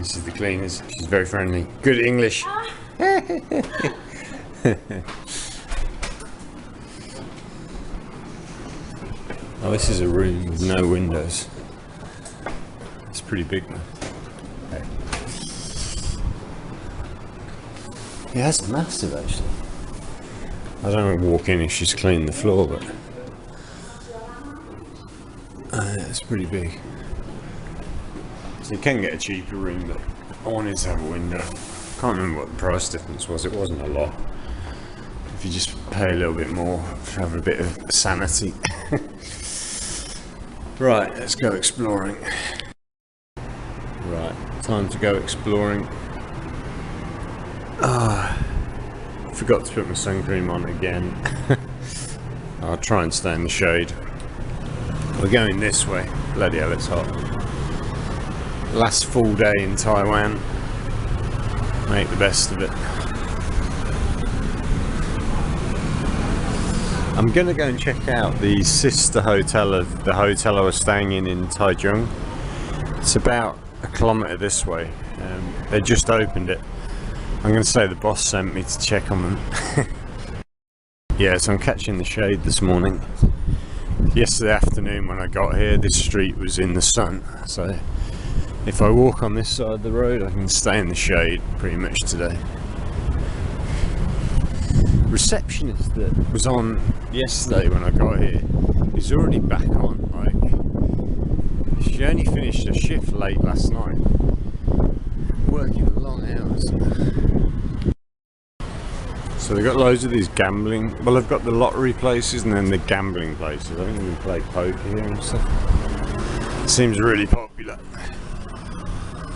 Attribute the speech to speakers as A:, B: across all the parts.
A: This is the cleaners. She's very friendly. Good English. Oh, this is a room with no windows. It's pretty big, man. Okay. Yeah, that's massive, actually. I don't want to walk in if she's cleaned the floor, but it's pretty big. So you can get a cheaper room, but I wanted to have a window. Can't remember what the price difference was. It wasn't a lot. If you just pay a little bit more, have a bit of sanity. Right, let's go exploring. Right, time to go exploring. Forgot to put my sun cream on again. I'll try and stay in the shade. We're going this way. Bloody hell, it's hot. Last full day in Taiwan. Make the best of it. I'm going to go and check out the sister hotel of the hotel I was staying in Taichung. It's about a kilometre this way. They just opened it. I'm going to say the boss sent me to check on them. Yeah, so I'm catching the shade this morning. Yesterday afternoon when I got here, this street was in the sun. So if I walk on this side of the road, I can stay in the shade pretty much today. Receptionist that was on yesterday when I got here is already back on. Like, she only finished her shift late last night, working long hours. So they've got loads of these gambling. Well, they've got the lottery places and then the gambling places. I think we can play poker here and stuff. It seems really popular.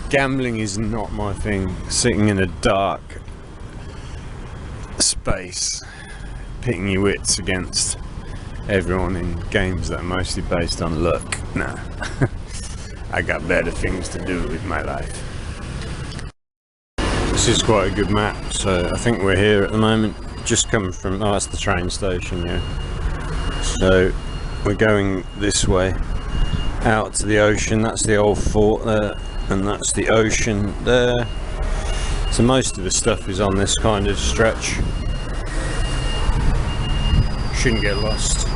A: Gambling is not my thing. Sitting in a dark space, pitting your wits against everyone in games that are mostly based on luck. No. I got better things to do with my life. This is quite a good map, so I think we're here at the moment. Just come from, oh, that's the train station, yeah. So we're going this way out to the ocean. That's the old fort there, and that's the ocean there. So most of the stuff is on this kind of stretch. Shouldn't get lost.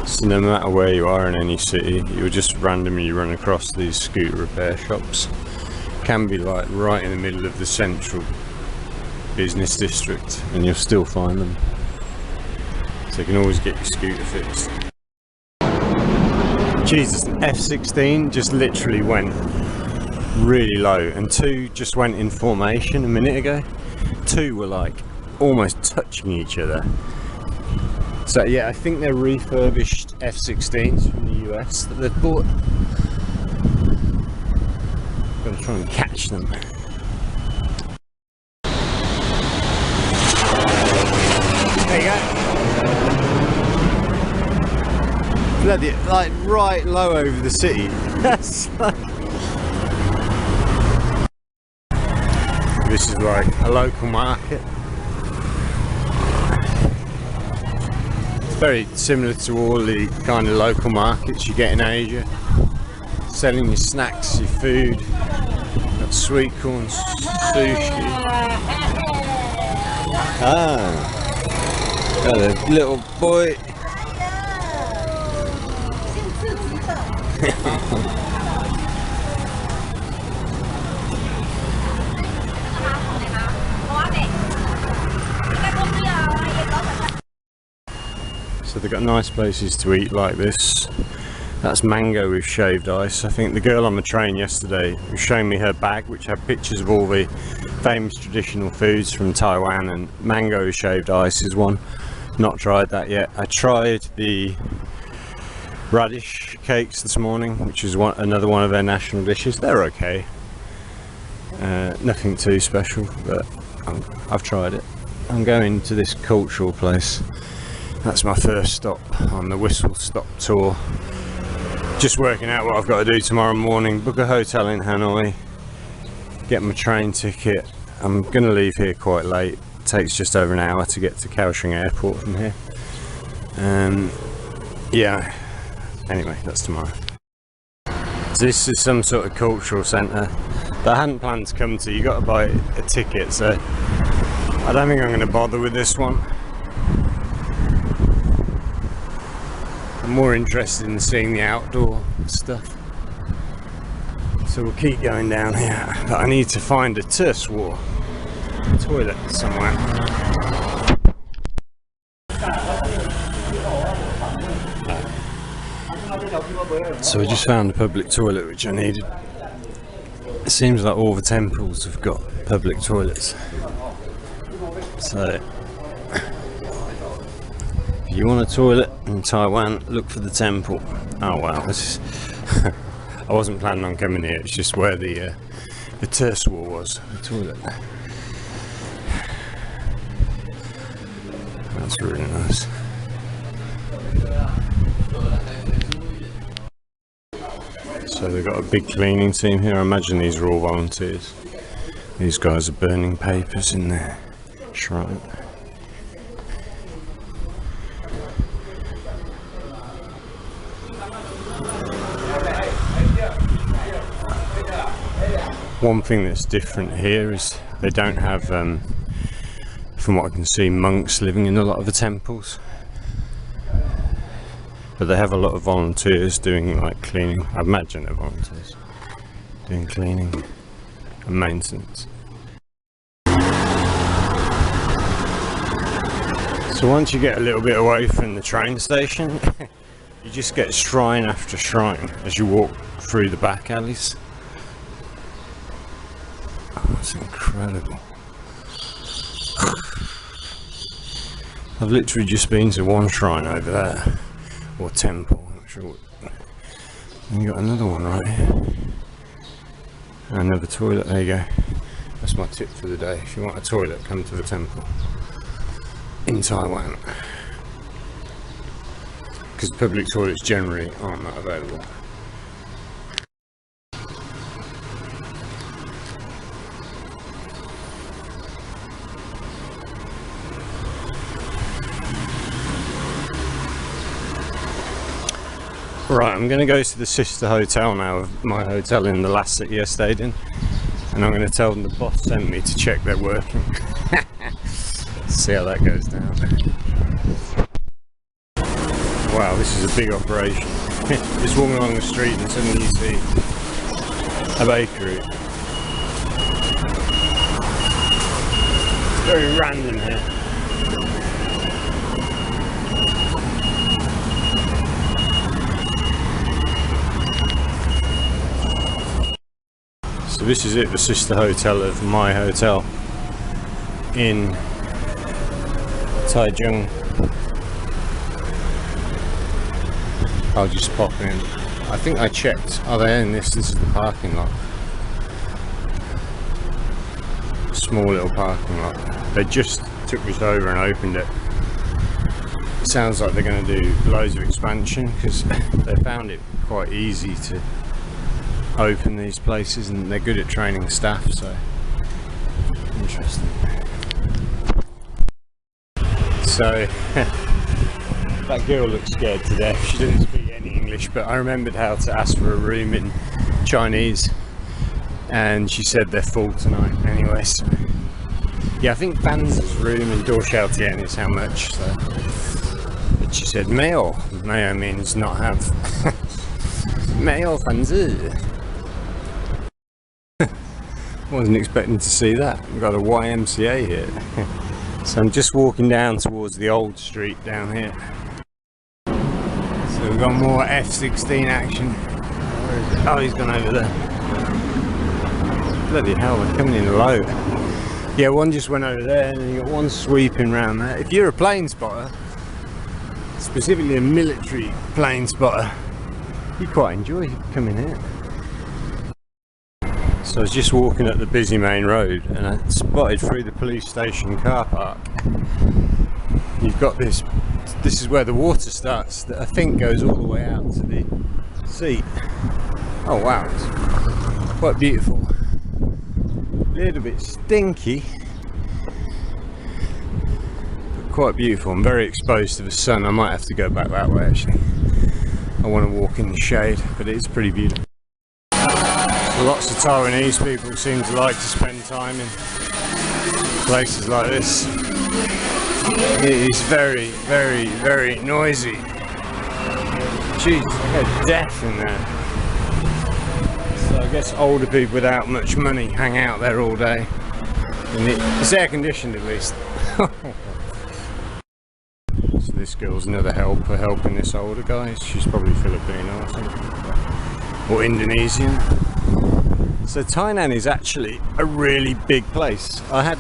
A: So no matter where you are in any city, you'll just randomly run across these scooter repair shops. Can be like right in the middle of the central business district, and you'll still find them. So you can always get your scooter fixed. Jesus, F-16 just literally went really low, and two just went in formation a minute ago. Two were like almost touching each other. So yeah, I think they're refurbished F-16s from the US that they've bought. Gotta try and catch them. There you go. Bloody, like right low over the city. That's like... This is like a local market. It's very similar to all the kind of local markets you get in Asia. Selling your snacks, your food. Got sweet corn sushi. Ah, got a little boy. So they've got nice places to eat like this. That's mango with shaved ice. I think the girl on the train yesterday was showing me her bag, which had pictures of all the famous traditional foods from Taiwan, and mango with shaved ice is one. Not tried that yet. I tried the radish cakes this morning, which is another one of their national dishes. They're okay. Nothing too special, but I've tried it. I'm going to this cultural place. That's my first stop on the whistle stop tour. Just working out what I've got to do tomorrow morning. Book a hotel in Hanoi, get my train ticket. I'm going to leave here quite late. It takes just over an hour to get to Kaohsiung Airport from here. Yeah, anyway, that's tomorrow. This is some sort of cultural centre that I hadn't planned to come to. You got to buy a ticket, so I don't think I'm going to bother with this one. I'm more interested in seeing the outdoor stuff. So we'll keep going down here. But I need to find a toilet somewhere. So I just found a public toilet which I needed. It seems like all the temples have got public toilets. So if you want a toilet in Taiwan, look for the temple. Oh wow, this is I wasn't planning on coming here, it's just where the terse wall was, the toilet. That's really nice. So they've got a big cleaning team here. I imagine these are all volunteers. These guys are burning papers in their shrine. One thing that's different here is they don't have, from what I can see, monks living in a lot of the temples. But they have a lot of volunteers doing like cleaning. I imagine they're volunteers doing cleaning and maintenance. So once you get a little bit away from the train station, you just get shrine after shrine as you walk through the back alleys. Oh, it's incredible. I've literally just been to one shrine over there. Or temple, I'm not sure what. And you got another one right here. Another toilet, there you go. That's my tip for the day. If you want a toilet, come to the temple in Taiwan. Because public toilets generally aren't that available. Right, I'm going to go to the sister hotel now of my hotel in the last city I stayed in, and I'm going to tell them the boss sent me to check they're working. See how that goes down. Wow, this is a big operation. Just walking along the street and suddenly you see a bakery. It's very random here. So this is it, the sister hotel of my hotel in Taichung. I'll just pop in. I think I checked. Oh, they're in this. This is the parking lot. Small little parking lot. They just took this over and opened it. It sounds like they're going to do loads of expansion because they found it quite easy to open these places, and they're good at training staff, so interesting. So that girl looked scared to death. She didn't speak any English, but I remembered how to ask for a room in Chinese, and she said they're full tonight anyway. So yeah, I think Fan's room in Dorshao is how much, so. But she said male means not have. Male Fanzi. Wasn't expecting to see that. We've got a YMCA here. So I'm just walking down towards the old street down here. So we've got more F-16 action. Where is it? Oh, he's gone over there. Bloody hell, they're coming in low. Yeah, one just went over there, and then you got one sweeping round there. If you're a plane spotter, specifically a military plane spotter, you quite enjoy coming here. So I was just walking up the busy main road and I spotted through the police station car park. You've got this is where the water starts, that I think goes all the way out to the sea. Oh wow, it's quite beautiful. A little bit stinky, but quite beautiful. I'm very exposed to the sun. I might have to go back that way actually. I want to walk in the shade, but it is pretty beautiful. Lots of Taiwanese people seem to like to spend time in places like this. It is very, very, very noisy. Jeez, I get death in there. So I guess older people without much money hang out there all day. And it's air conditioned at least. So this girl's another helper helping this older guy. She's probably Filipino or something. Or Indonesian. So Tainan is actually a really big place. I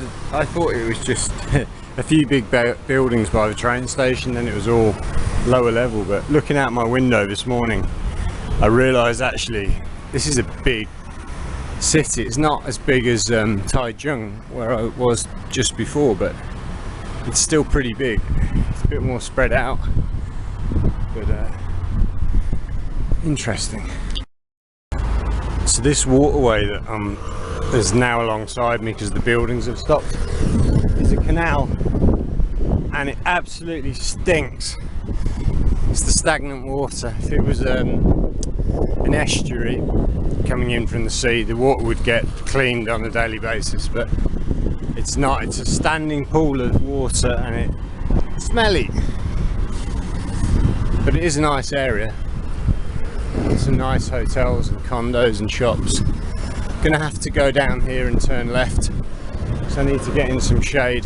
A: thought it was just a few big buildings by the train station, then it was all lower level, but looking out my window this morning I realised actually this is a big city. It's not as big as Taichung where I was just before, but it's still pretty big. It's a bit more spread out, but interesting. So this waterway that is now alongside me because the buildings have stopped is a canal, and it absolutely stinks. It's the stagnant water. If it was an estuary coming in from the sea, the water would get cleaned on a daily basis, but it's not. It's a standing pool of water and it's smelly, but it is a nice area. Some nice hotels and condos and shops. Gonna have to go down here and turn left, so I need to get in some shade.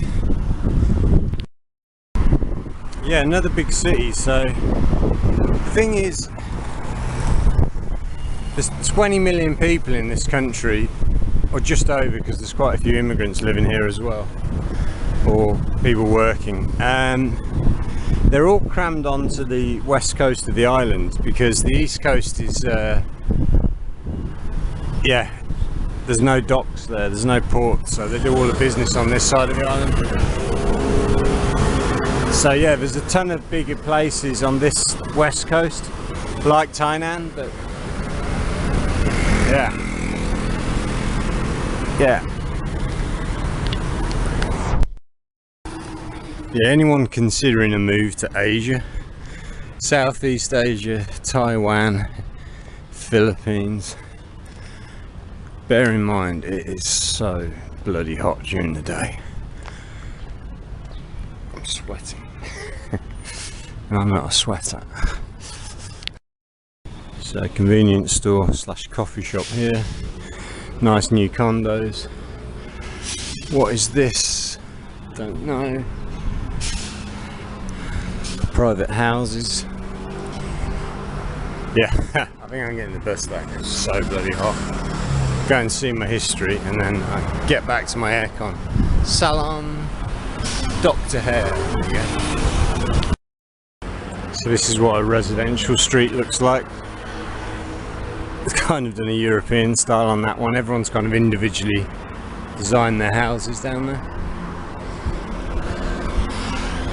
A: Yeah, another big city. So the thing is, there's 20 million people in this country, or just over, because there's quite a few immigrants living here as well, or people working. They're all crammed onto the west coast of the island because the east coast is yeah, there's no docks there, there's no port, so they do all the business on this side of the island. So yeah, there's a ton of bigger places on this west coast like Tainan, but yeah, anyone considering a move to Asia, Southeast Asia, Taiwan, Philippines, bear in mind it is so bloody hot during the day. I'm sweating. I'm not a sweater. So convenience store slash coffee shop here. Nice new condos. What is this? Don't know. Private houses. Yeah, I think I'm getting the bus back. It's so bloody hot. Go and see my history and then I get back to my aircon. Salam, Dr. Hair. There we go. So this is what a residential street looks like. It's kind of done a European style on that one. Everyone's kind of individually designed their houses down there.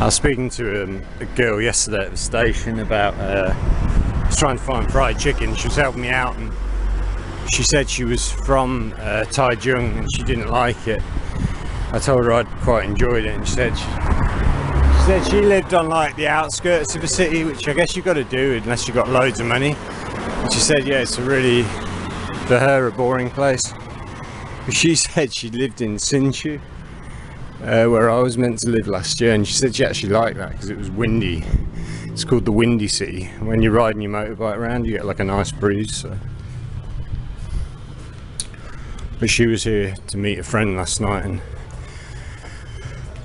A: I was speaking to a girl yesterday at the station about I was trying to find fried chicken. She was helping me out, and she said she was from Taichung and she didn't like it. I told her I'd quite enjoyed it, and she said she lived on like the outskirts of a city, which I guess you've got to do unless you've got loads of money. And she said, yeah, it's a really, for her, a boring place. But she said she lived in Hsinchu, where I was meant to live last year, and she said she actually liked that because it was windy. It's called the Windy City. When you're riding your motorbike around, you get like a nice breeze. So. But she was here to meet a friend last night, and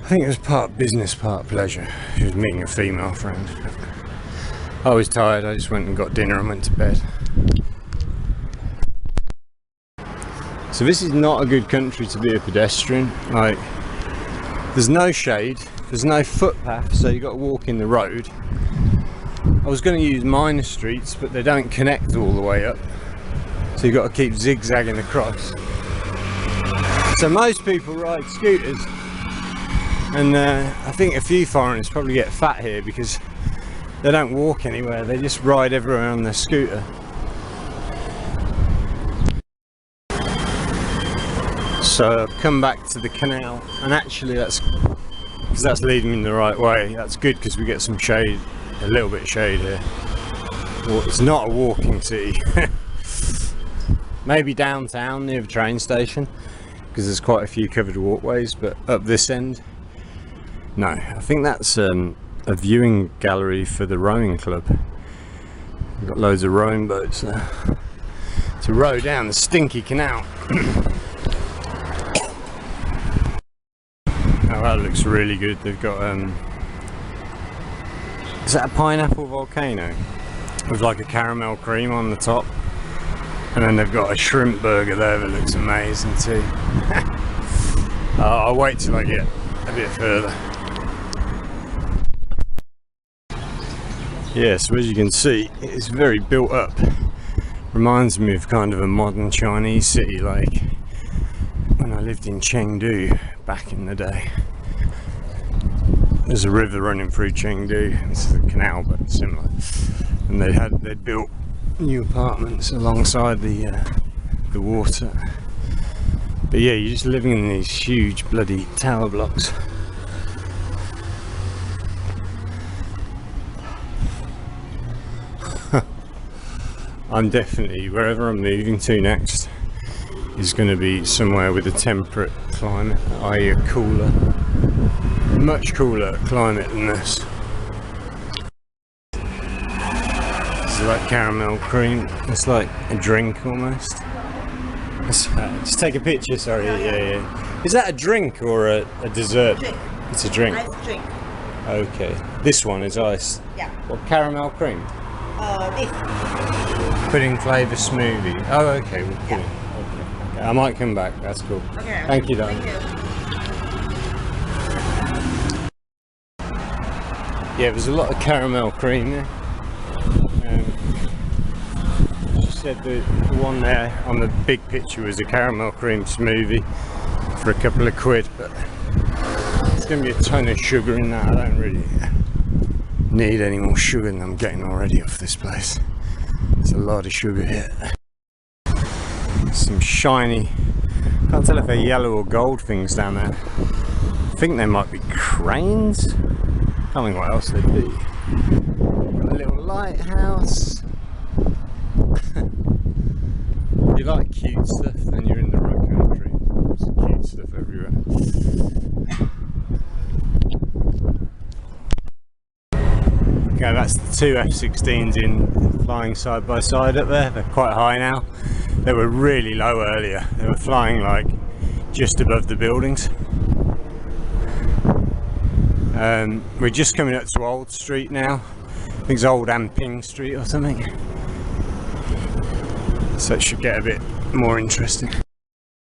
A: I think it was part business, part pleasure. She was meeting a female friend. I was tired, I just went and got dinner and went to bed. So this is not a good country to be a pedestrian. Like, there's no shade, there's no footpath, so you've got to walk in the road. I was going to use minor streets, but they don't connect all the way up, so you've got to keep zigzagging across. So most people ride scooters, and I think a few foreigners probably get fat here because they don't walk anywhere, they just ride everywhere on their scooter. So I've come back to the canal, and actually that's leading me in the right way. That's good because we get some shade, a little bit of shade here. Well, it's not a walking city. maybe downtown near the train station, because there's quite a few covered walkways, but up this end, no. I think that's a viewing gallery for the rowing club. We've got loads of rowing boats there to row down the stinky canal. Oh, that looks really good. They've got is that a pineapple volcano with like a caramel cream on the top, and then they've got a shrimp burger there that looks amazing too. I'll wait till I get a bit further. Yeah, so as you can see, it's very built up. Reminds me of kind of a modern Chinese city, like when I lived in Chengdu back in the day. There's a river running through Chengdu. This is a canal, but similar. And they'd built new apartments alongside the water. But yeah, you're just living in these huge bloody tower blocks. I'm definitely, wherever I'm moving to next, is going to be somewhere with a temperate climate, i.e. a cooler, much cooler climate than this. This is like caramel cream. It's like a drink almost. Just take a picture, sorry. Yeah. Is that a drink or a dessert?
B: Drink.
A: It's a drink.
B: Ice drink.
A: Okay. This one is ice.
B: Yeah.
A: What, caramel cream?
B: This.
A: Pudding flavour smoothie. Oh, okay. We'll put it. Okay. I might come back. That's cool.
B: Okay.
A: Thank you, darling.
B: Thank you.
A: Yeah, there's a lot of caramel cream there. She said the one there on the big picture was a caramel cream smoothie for a couple of quid, but there's going to be a ton of sugar in that. I don't really need any more sugar than I'm getting already off this place. There's a lot of sugar here. Some shiny, can't tell if they're yellow or gold things down there. I think they might be cranes. Can't think what else they'd be. Got a little lighthouse. If you like cute stuff, then you're in the right country. There's cute stuff everywhere. Okay, that's the two F-16s in flying side by side up there. They're quite high now. They were really low earlier. They were flying like just above the buildings. We're just coming up to Old Street now. I think it's Old Anping Street or something. So it should get a bit more interesting.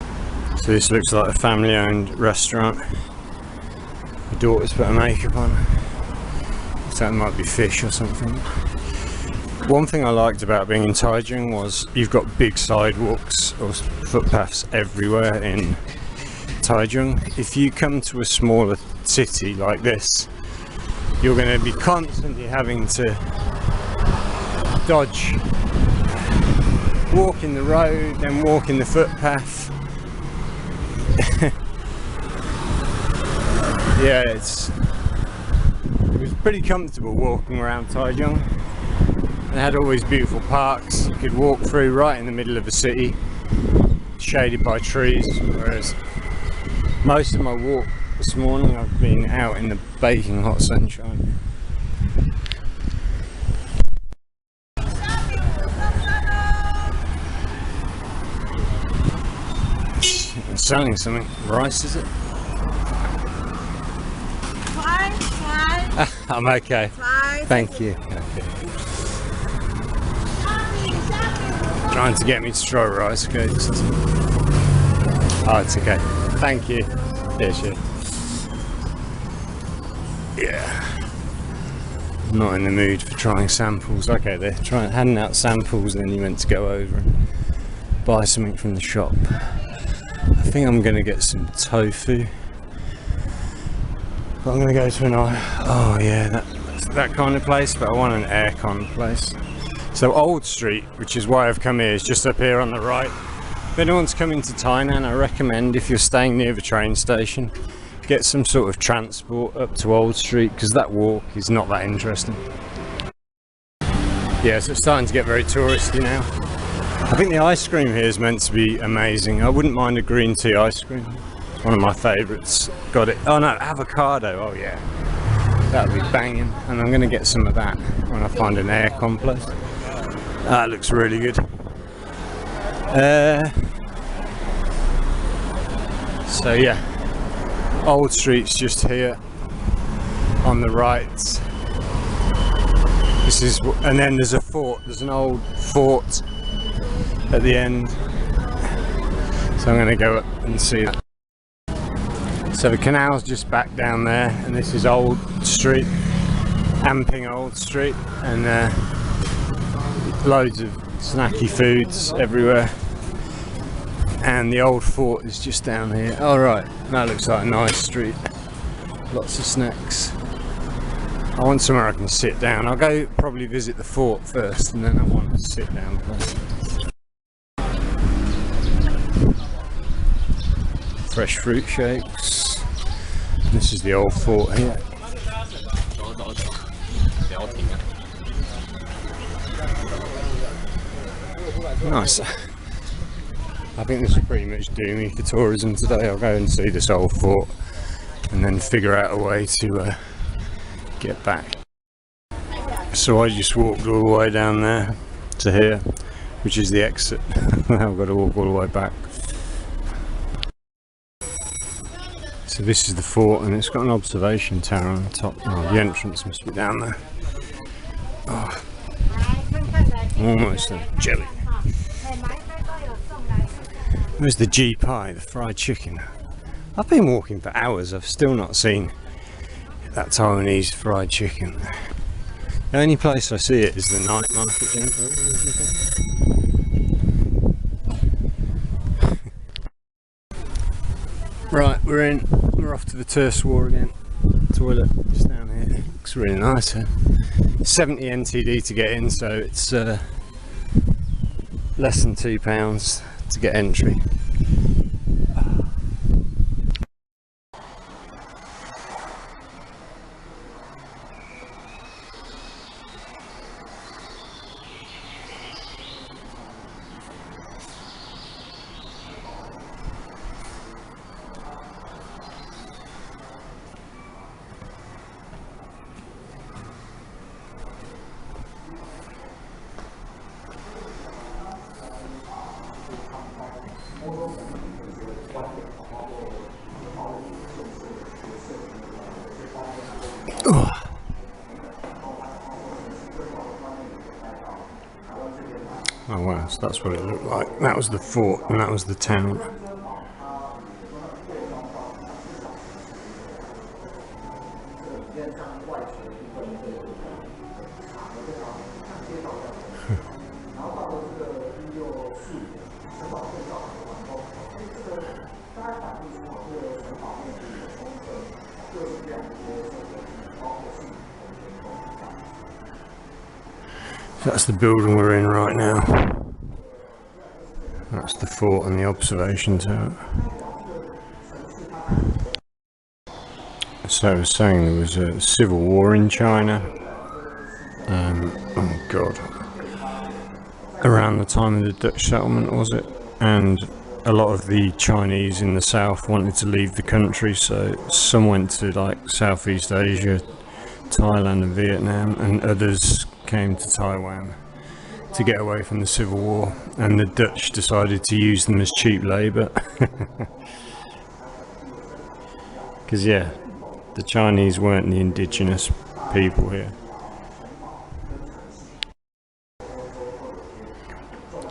A: So this looks like a family-owned restaurant. My daughter's put her makeup on. So that might be fish or something. One thing I liked about being in Taiwan was you've got big sidewalks or footpaths everywhere in Taiwan. If you come to a smaller city like this, you're going to be constantly having to dodge, walk in the road, then walk in the footpath. Yeah, it was pretty comfortable walking around Taiwan. They had all these beautiful parks you could walk through right in the middle of the city, shaded by trees, whereas most of my walk this morning I've been out in the baking hot sunshine. I'm selling something. Rice, is it?
B: Try.
A: I'm okay.
B: Try.
A: Thank you. Okay. Trying to get me to try rice cakes. Oh, it's okay. Thank you. Yeah, sure. Yeah. I'm not in the mood for trying samples. Okay, they're handing out samples, and then you meant to go over and buy something from the shop. I think I'm going to get some tofu. But I'm going to go to oh yeah, that kind of place, but I want an aircon place. So Old Street, which is why I've come here, is just up here on the right. If anyone's coming to Tainan, I recommend, if you're staying near the train station, get some sort of transport up to Old Street, because that walk is not that interesting. Yeah, so it's starting to get very touristy now. I think the ice cream here is meant to be amazing. I wouldn't mind a green tea ice cream. It's one of my favourites. Got it. Oh no, avocado. Oh yeah. That would be banging. And I'm going to get some of that when I find an aircon place. That looks really good. So yeah, Old Street's just here on the right. This is, and then there's a fort. There's an old fort at the end. So I'm going to go up and see that. So the canal's just back down there, and this is Old Street, Anping Old Street, and loads of snacky foods everywhere. And the old fort is just down here. All right, that looks like a nice street. Lots of snacks. I want somewhere I can sit down. I'll go probably visit the fort first, and then I want to sit down place. Fresh fruit shakes. This is the old fort here. Nice. I think this will pretty much do me for tourism today. I'll go and see this old fort and then figure out a way to get back. So I just walked all the way down there to here, which is the exit. Now I've got to walk all the way back. So this is the fort, and it's got an observation tower on the top. Oh, the entrance must be down there. Oh, almost a jelly. Where's the G pie, the fried chicken? I've been walking for hours, I've still not seen that Taiwanese fried chicken. The only place I see it is the night market. Right, we're off to the Terce War again. Toilet just down here. Looks really nice here. 70 NTD to get in, so it's less than £2 to get entry. Oh wow, so that's what it looked like. That was the fort and that was the town. That's the building we're in right now. That's the fort and the observation tower. So I was saying there was a civil war in China. Oh god. Around the time of the Dutch settlement, was it? And a lot of the Chinese in the south wanted to leave the country, so some went to like Southeast Asia, Thailand and Vietnam, and others came to Taiwan to get away from the civil war, and the Dutch decided to use them as cheap labour. Because yeah, the Chinese weren't the indigenous people here.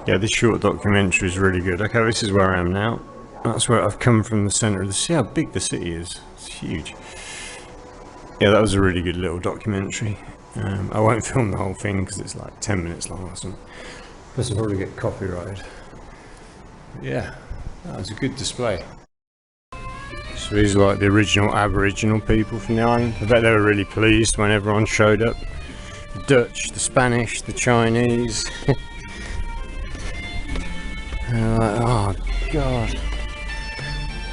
A: Yeah, this short documentary is really good. Okay, this is where I am now. That's where I've come from, the centre of the city. See how big the city is. It's huge. Yeah, that was a really good little documentary. I won't film the whole thing because it's like 10 minutes long or something. Plus I'll probably get copyrighted. But yeah, that was a good display. So these are like the original Aboriginal people from the island. I bet they were really pleased when everyone showed up. The Dutch, the Spanish, the Chinese. And like, oh god,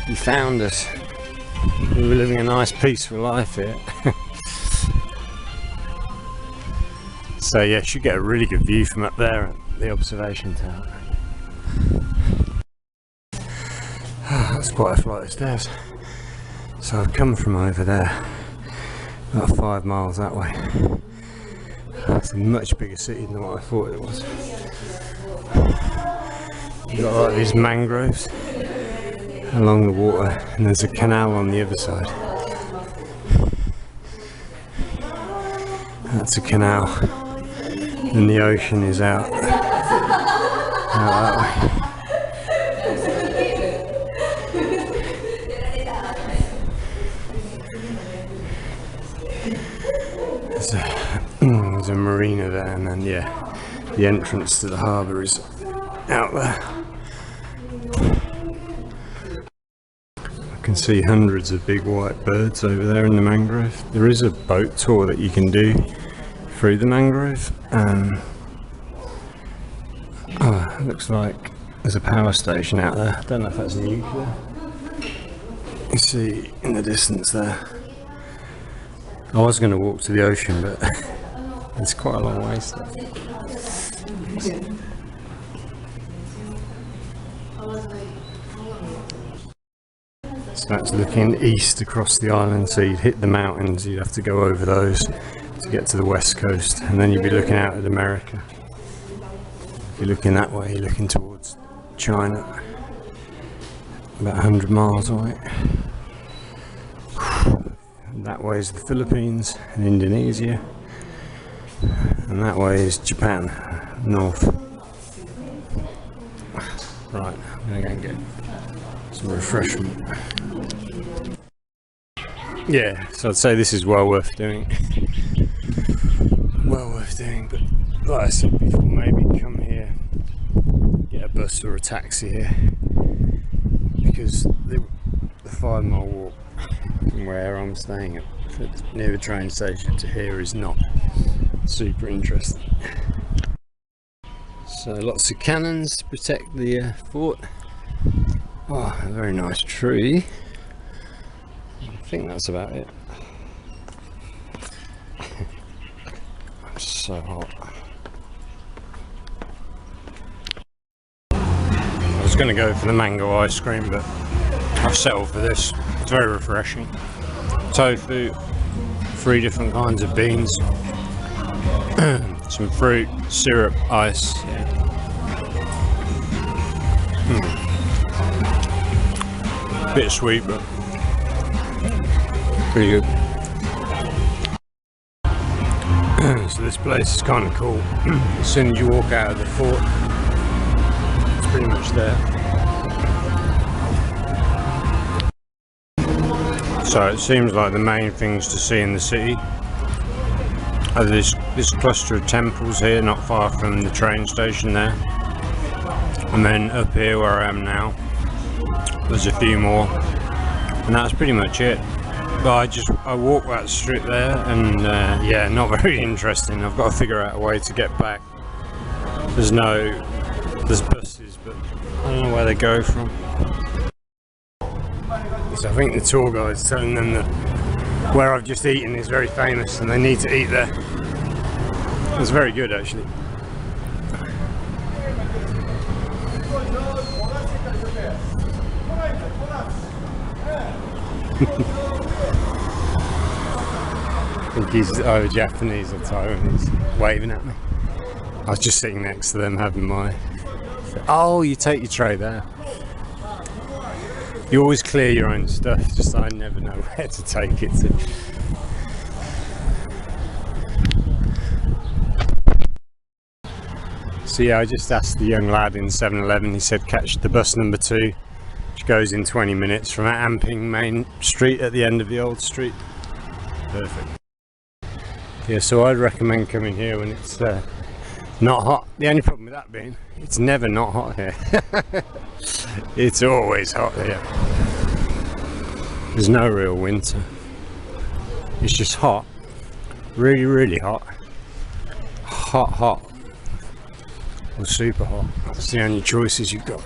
A: you found us. We were living a nice peaceful life here. So yeah, you should get a really good view from up there at the observation tower. that's quite a flight of stairs. So I've come from over there, about 5 miles that way. It's a much bigger city than what I thought it was. You've got like these mangroves along the water, and there's a canal on the other side. That's a canal, and the ocean is out that way. There's a marina there, and then yeah, the entrance to the harbour is out there. I can see hundreds of big white birds over there in the mangrove. There is a boat tour that you can do through the mangrove. Oh, it looks like there's a power station out there. I don't know if that's nuclear. You see in the distance there. I was going to walk to the ocean, but it's quite a long way still. So that's looking east across the island, so you'd hit the mountains, you'd have to go over those to get to the west coast, and then you'd be looking out at America. If you're looking that way, you're looking towards China, about 100 miles away. That way is the Philippines and Indonesia, and that way is Japan, north. Right, I'm going to go and get some refreshment. Yeah, so I'd say this is well worth doing. Well worth doing, but like I said before, maybe come here, get a bus or a taxi here, because the 5 mile walk from where I'm staying at, near the train station, to here is not super interesting. So lots of cannons to protect the fort. Oh, a very nice tree. I think that's about it. It's so hot. I was going to go for the mango ice cream, but I've settled for this. It's very refreshing. Tofu, 3 different kinds of beans, some fruit, syrup, ice. Yeah. Bit sweet, but pretty good. So this place is kind of cool. As soon as you walk out of the fort, it's pretty much there. So it seems like the main things to see in the city are this cluster of temples here, not far from the train station there, and then up here where I am now, there's a few more, and that's pretty much it. But I walk that strip there, and yeah, not very interesting. I've got to figure out a way to get back. There's buses, but I don't know where they go from. So I think the tour guide's telling them that where I've just eaten is very famous and they need to eat there. It's very good actually. I think he's either Japanese or Taiwanese, waving at me. I was just sitting next to them having my... Oh, you take your tray there. You always clear your own stuff, just I never know where to take it to. So yeah, I just asked the young lad in 7-Eleven, he said catch the bus number 2, which goes in 20 minutes from Anping Main Street at the end of the old street. Perfect. Yeah, so I'd recommend coming here when it's not hot. The only problem with that being, it's never not hot here. It's always hot here. There's no real winter. It's just hot. Really, really hot. Hot, hot. Or super hot. That's the only choices you've got.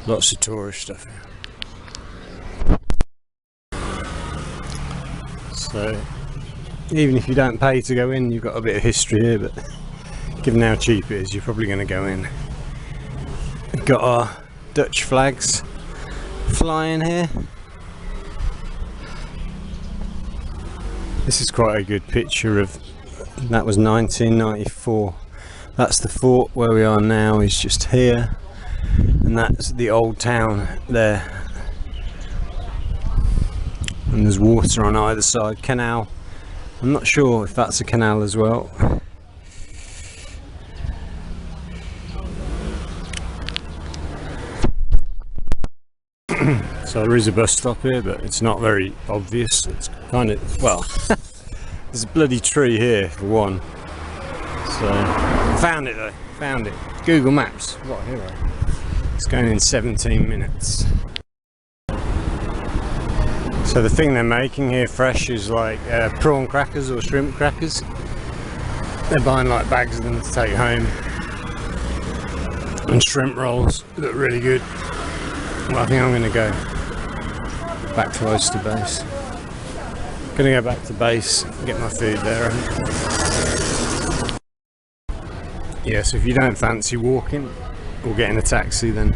A: Lots of tourist stuff here. So, even if you don't pay to go in, you've got a bit of history here, but given how cheap it is, you're probably going to go in. We've got our Dutch flags flying here. This is quite a good picture of, that was 1994. That's the fort. Where we are now is just here, and that's the old town there. And there's water on either side. Canal. I'm not sure if that's a canal as well. So there is a bus stop here, but it's not very obvious. It's kind of, well, there's a bloody tree here for one. So, found it though, found it. Google Maps, what a hero. It's going in 17 minutes. So the thing they're making here fresh is like prawn crackers or shrimp crackers. They're buying like bags of them to take home. And shrimp rolls look really good. Well, I think I'm going to go back close to base. Gonna go back to base, get my food there. Yeah, so if you don't fancy walking or getting a taxi, then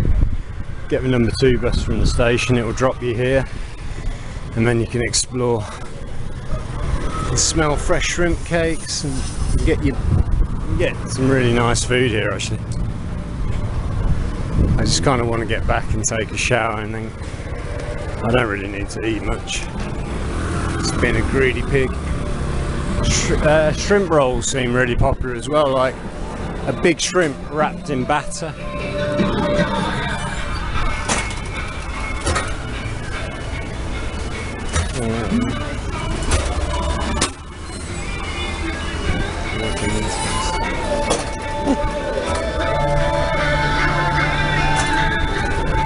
A: get the number 2 bus from the station. It will drop you here, and then you can explore and smell fresh shrimp cakes and get some really nice food here actually. I just kind of want to get back and take a shower, and then I don't really need to eat much. It's been a greedy pig. Shrimp rolls seem really popular as well, like a big shrimp wrapped in batter.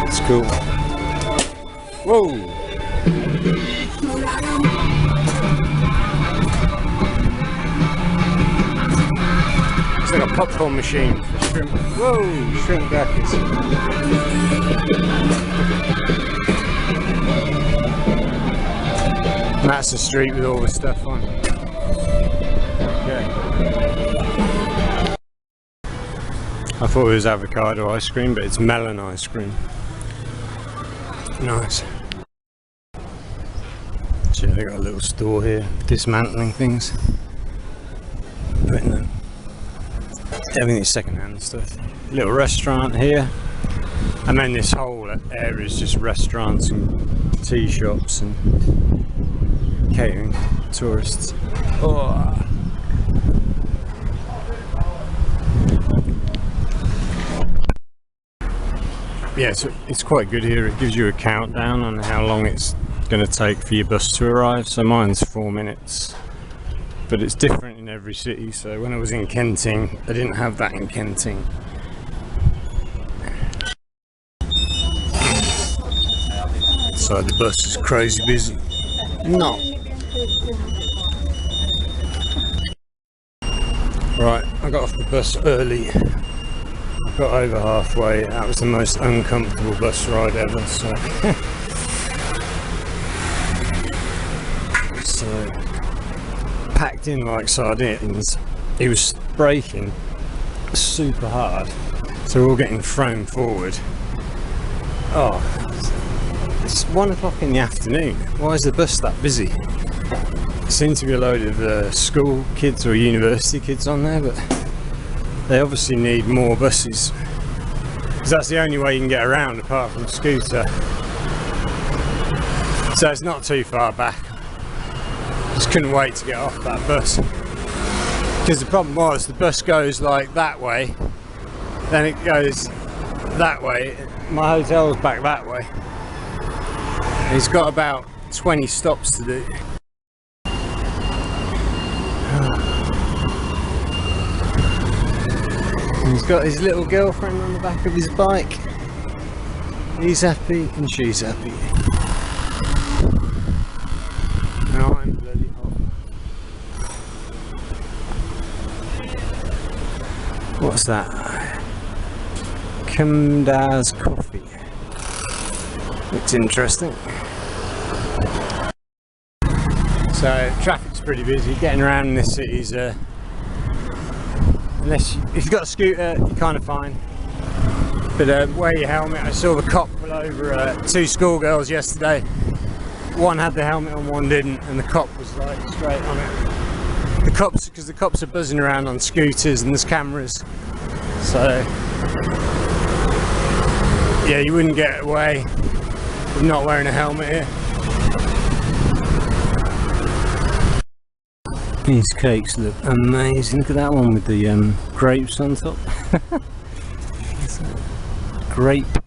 A: It's cool. Whoa! It's like a popcorn machine for shrimp. Whoa! Shrimp crackers. And that's the street with all the stuff on. Okay. I thought it was avocado ice cream, but it's melon ice cream. Nice. So they got a little store here, dismantling things, putting them, everything's second-hand stuff. Little restaurant here, and then this whole area is just restaurants and tea shops and catering tourists. Oh. Yeah, so it's quite good here. It gives you a countdown on how long it's going to take for your bus to arrive. So mine's 4 minutes, but it's different in every city. So when I was in Kenting, I didn't have that in Kenting. So the bus is crazy busy. No. Right, I got off the bus early. Got over halfway. That was the most uncomfortable bus ride ever. So packed in like sardines. He was braking super hard, so we're all getting thrown forward. Oh, it's 1 o'clock in the afternoon. Why is the bus that busy? There seems to be a load of school kids or university kids on there, but they obviously need more buses, because that's the only way you can get around apart from a scooter. So it's not too far back. Just couldn't wait to get off that bus, because the problem was the bus goes like that way, then it goes that way. My hotel's back that way. He's got about 20 stops to do. He's got his little girlfriend on the back of his bike. He's happy and she's happy. Now I'm bloody hot. What's that? Kumda's coffee. Looks interesting. So traffic's pretty busy. Getting around in this city's if you've got a scooter, you're kind of fine. But wear your helmet. I saw the cop pull over 2 schoolgirls yesterday. One had the helmet on, one didn't, and the cop was like straight on it. The cops, because the cops are buzzing around on scooters and there's cameras, so yeah, you wouldn't get away with not wearing a helmet here. These cakes look amazing. Look at that one with the grapes on top. Grapes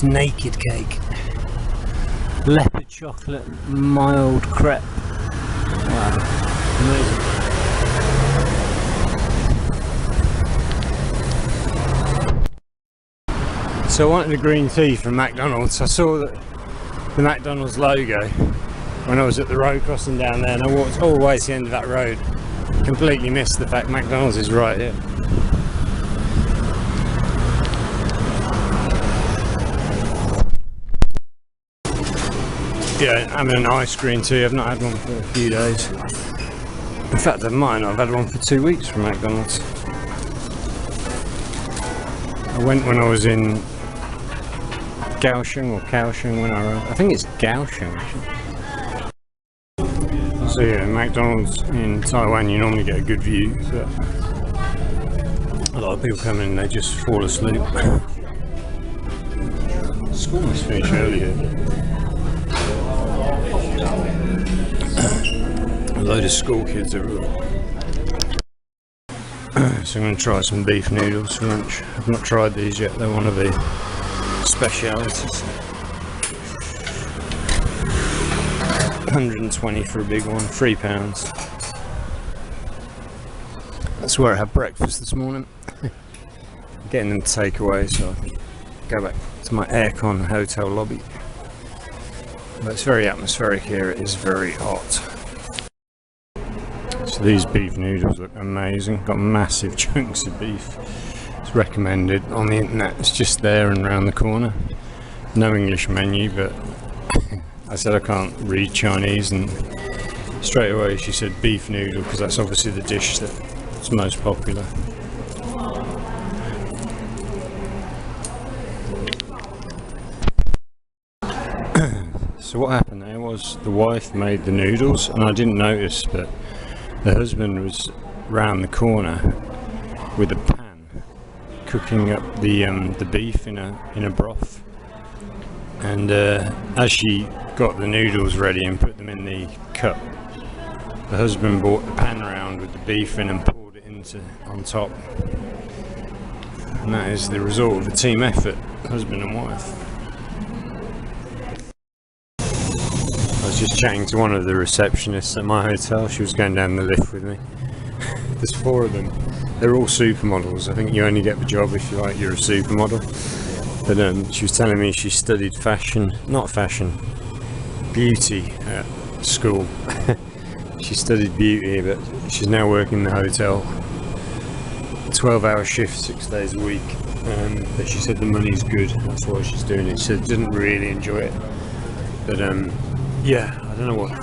A: naked cake. Leopard chocolate mild crepe. Wow, amazing. So I wanted a green tea from McDonald's. I saw that the McDonald's logo when I was at the road crossing down there, and I walked all the way to the end of that road. Completely missed the fact McDonald's is right here. Yeah, having a nice green tea. I've not had one for a few days. In fact, I might not have had one for 2 weeks from McDonald's. I went when I was in Kaohsiung or Kaohsiung when I think it's Kaohsiung. So yeah, McDonald's in Taiwan, you normally get a good view, but a lot of people come in and they just fall asleep. School must finish earlier. A load of school kids everywhere. So I'm going to try some beef noodles for lunch. I've not tried these yet, they're one of the specialities. 120 for a big one, £3. That's where I had breakfast this morning. Getting them to take away so I can go back to my aircon hotel lobby. But it's very atmospheric here, it is very hot. So these beef noodles look amazing, got massive chunks of beef. It's recommended on the internet, it's just there and round the corner. No English menu, but I said I can't read Chinese, and straight away she said beef noodle, because that's obviously the dish that's most popular. So what happened there was the wife made the noodles, and I didn't notice, but the husband was round the corner with a pan cooking up the beef in a broth. And as she got the noodles ready and put them in the cup, the husband brought the pan round with the beef in and poured it on top. And that is the result of a team effort, husband and wife. I was just chatting to one of the receptionists at my hotel. She was going down the lift with me. There's 4 of them. They're all supermodels. I think you only get the job if you're a supermodel. But she was telling me she studied beauty at school. She studied beauty, but she's now working in the hotel. 12-hour shift, 6 days a week. But she said the money's good, that's why she's doing it. She said didn't really enjoy it. But yeah, I don't know what.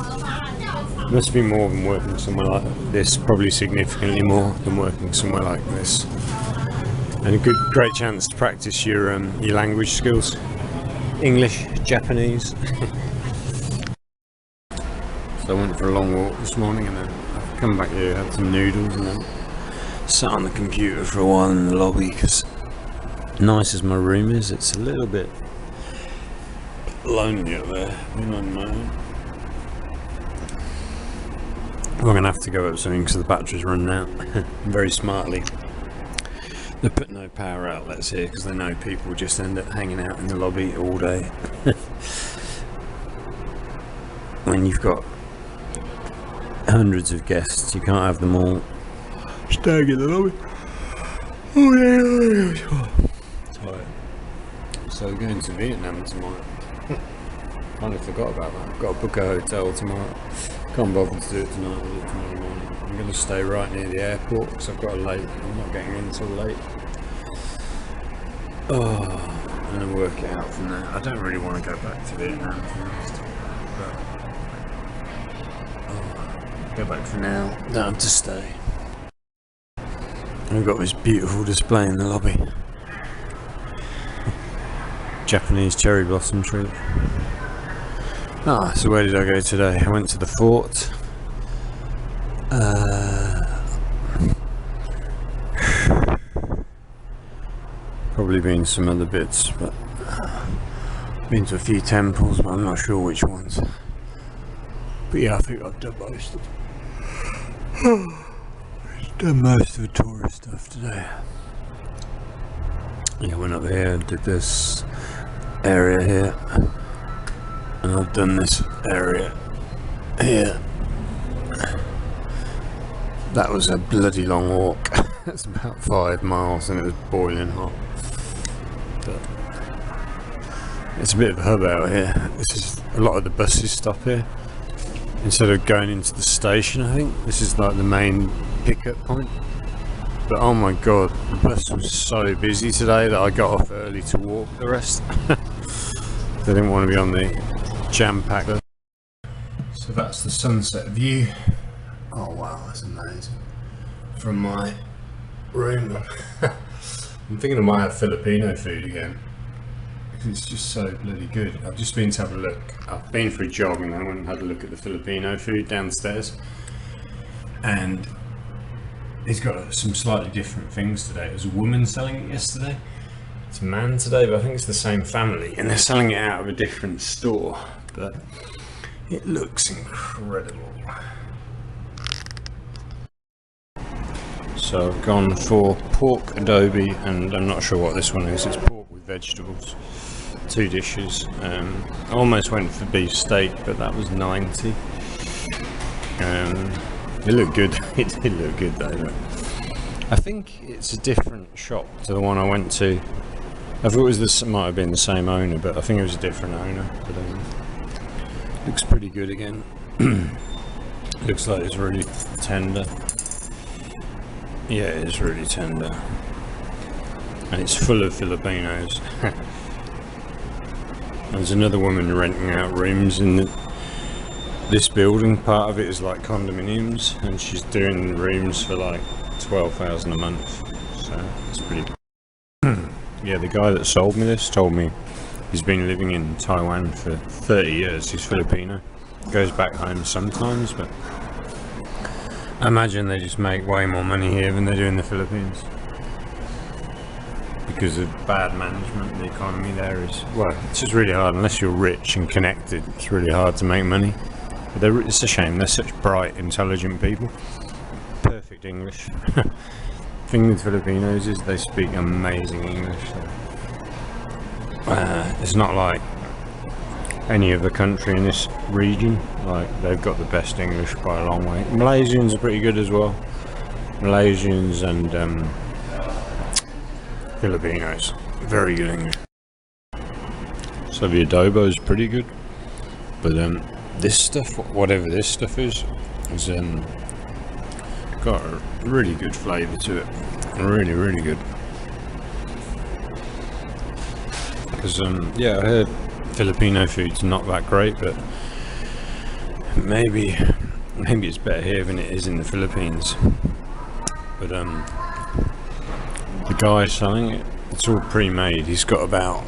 A: It must be more than working somewhere like this, probably significantly more than working somewhere like this. And a great chance to practice your language skills. English, Japanese. So I went for a long walk this morning, and then I've come back here, had some noodles, and then sat on the computer for a while in the lobby, because nice as my room is, it's a little bit lonely up there. I'm on my own. We're going to have to go up soon because the battery's running out. Very smartly, they put no power outlets here because they know people just end up hanging out in the lobby all day. When you've got hundreds of guests, you can't have them all staying in the lobby. Oh yeah. Tired. So we're going to Vietnam tomorrow. Kind of forgot about that. I've got to book a hotel tomorrow. Can't bother to do it tonight, I'll do it tomorrow morning. I'm going to stay right near the airport because I've got a late. I'm not getting in till late. Oh, I'm going to work it out from there. I don't really want to go back to Vietnam, to be honest. But go back for now. Don't have to stay. We've got this beautiful display in the lobby. Japanese cherry blossom tree. Ah, so where did I go today? I went to the fort. Probably been some other bits, but been to a few temples, but I'm not sure which ones. But yeah, I think I've done most of the tourist stuff today. Yeah, I went up here, did this area here, and I've done this area here. That was a bloody long walk. It's about 5 miles and it was boiling hot. But it's a bit of a hub out here. This is a lot of the buses stop here. Instead of going into the station, I think this is like the main pickup point. But oh my god, the bus was so busy today that I got off early to walk the rest. They didn't want to be on the jam-packed bus. So that's the sunset view. Oh wow, that's amazing. From my room. I'm thinking I might have Filipino food again, because it's just so bloody good. I've just been to have a look. I've been for a jog and I went and had a look at the Filipino food downstairs. And he's got some slightly different things today. There was a woman selling it yesterday. It's a man today, but I think it's the same family. And they're selling it out of a different store. But it looks incredible. So I've gone for pork adobe, and I'm not sure what this one is. It's pork with vegetables. 2 dishes. I almost went for beef steak, but that was 90. It looked good. It did look good though. But I think it's a different shop to the one I went to. I thought it was this might have been the same owner, but I think it was a different owner. But looks pretty good again. Looks like it's really tender. Yeah, it is really tender, and it's full of Filipinos. There's another woman renting out rooms in this building. Part of it is like condominiums, and she's doing rooms for like 12,000 a month. So it's pretty. Yeah, the guy that sold me this told me he's been living in Taiwan for 30 years. He's Filipino. Goes back home sometimes, but I imagine they just make way more money here than they do in the Philippines. Because of bad management, the economy there is, well, it's just really hard. Unless you're rich and connected, it's really hard to make money. But it's a shame, they're such bright, intelligent people. Perfect English. The thing with Filipinos is they speak amazing English. So. It's not like any other country in this region. Like, they've got the best English by a long way. Malaysians are pretty good as well. Malaysians and Filipinos, very good English. So the adobo is pretty good, but this stuff, whatever this stuff is got a really good flavour to it. Really, really good. Because yeah, I heard Filipino food's not that great, but maybe it's better here than it is in the Philippines. But the guy selling it, it's all pre-made. He's got about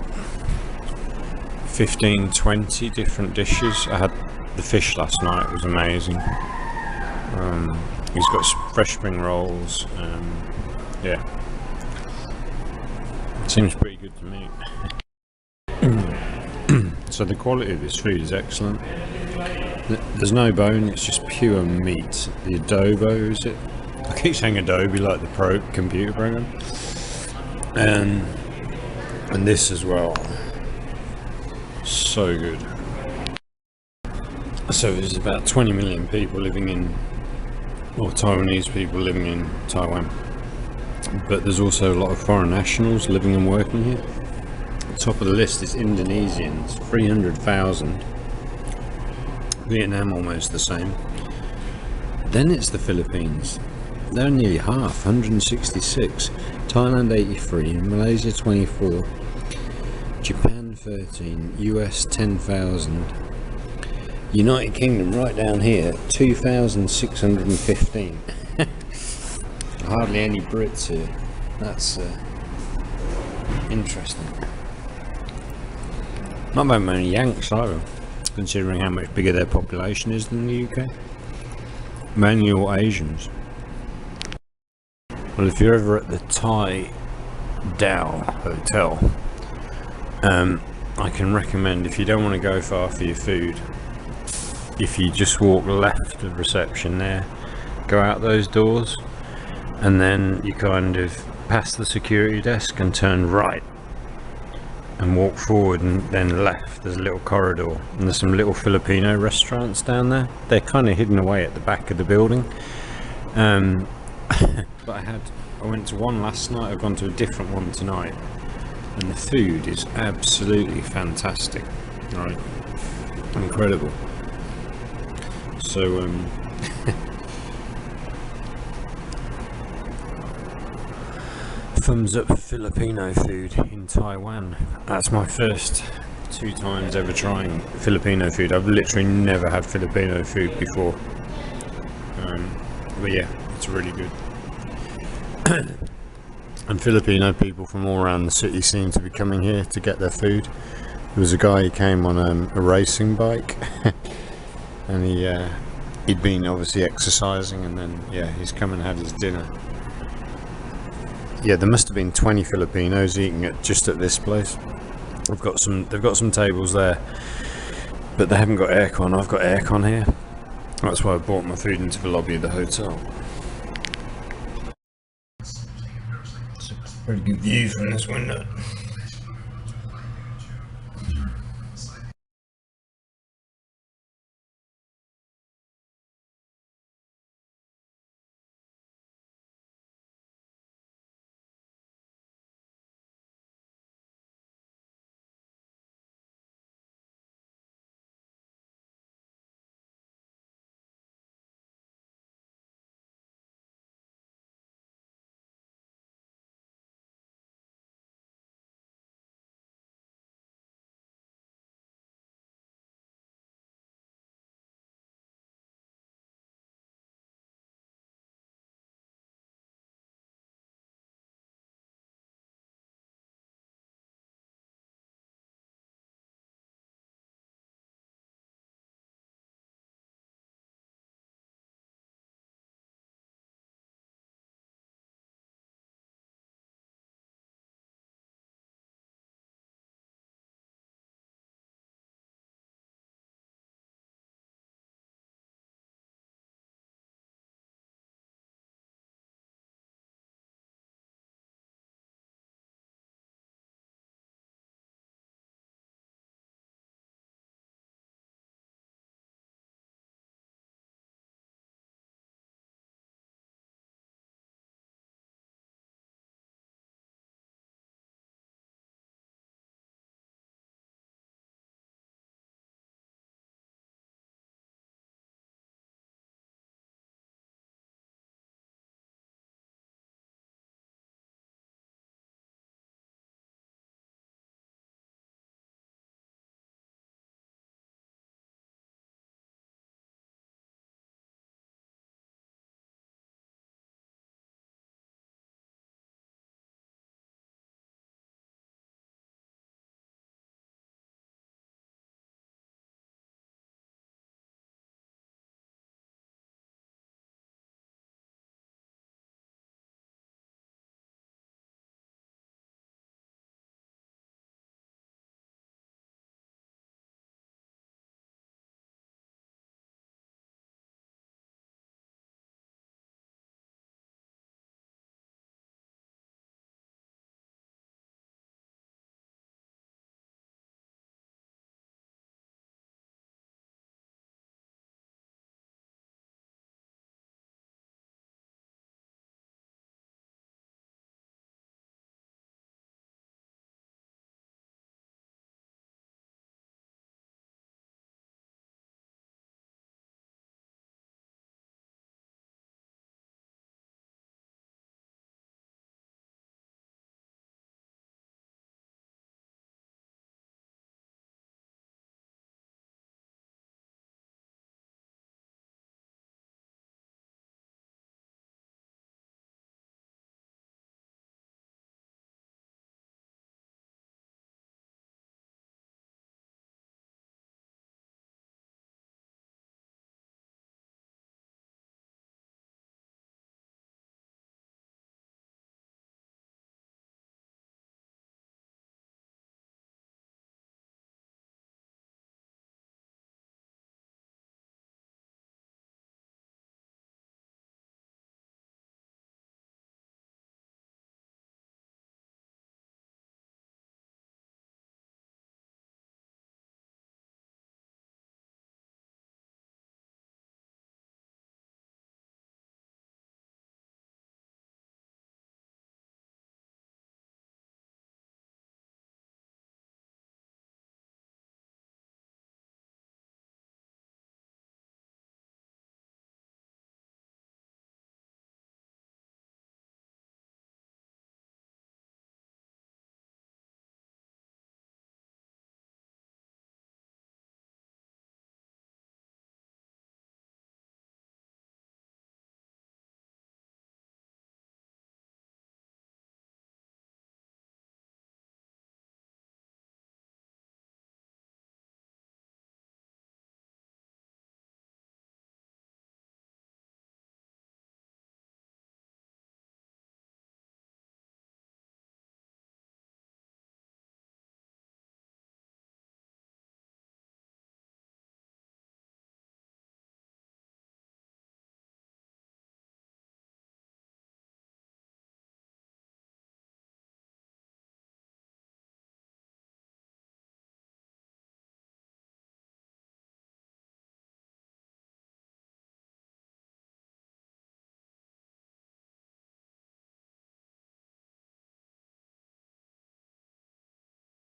A: 15-20 different dishes. I had the fish last night, it was amazing. He's got fresh spring rolls. Yeah, it seems pretty good to me. So the quality of this food is excellent. There's no bone, it's just pure meat. The adobo, is it? I keep saying adobe like the computer program. And this as well. So good. So there's about 20 million people living in, or Taiwanese people living in Taiwan. But there's also a lot of foreign nationals living and working here. Top of the list is Indonesians, 300,000. Vietnam almost the same. Then it's the Philippines. They're nearly half, 166. Thailand 83, Malaysia 24, Japan 13, US 10,000. United Kingdom right down here, 2,615. Hardly any Brits here. That's interesting. Not very many Yanks either, considering how much bigger their population is than the UK. Mainly all Asians. Well, if you're ever at the Tai Dao Hotel, I can recommend, if you don't want to go far for your food, if you just walk left of reception there, go out those doors, and then you kind of pass the security desk and turn right and walk forward and then left. There's a little corridor and there's some little Filipino restaurants down there. They're kind of hidden away at the back of the building. But I went to one last night, I've gone to a different one tonight, and the food is absolutely fantastic. Right, incredible. So thumbs up for Filipino food in Taiwan. That's my first 2 times ever trying Filipino food. I've literally never had Filipino food before, but yeah, it's really good. And Filipino people from all around the city seem to be coming here to get their food. There was a guy who came on a racing bike and he'd been obviously exercising, and then yeah, he's come and had his dinner. Yeah, there must have been 20 Filipinos eating just at this place. They've got some tables there, but they haven't got aircon. I've got aircon here. That's why I brought my food into the lobby of the hotel. It's a pretty good view from this window.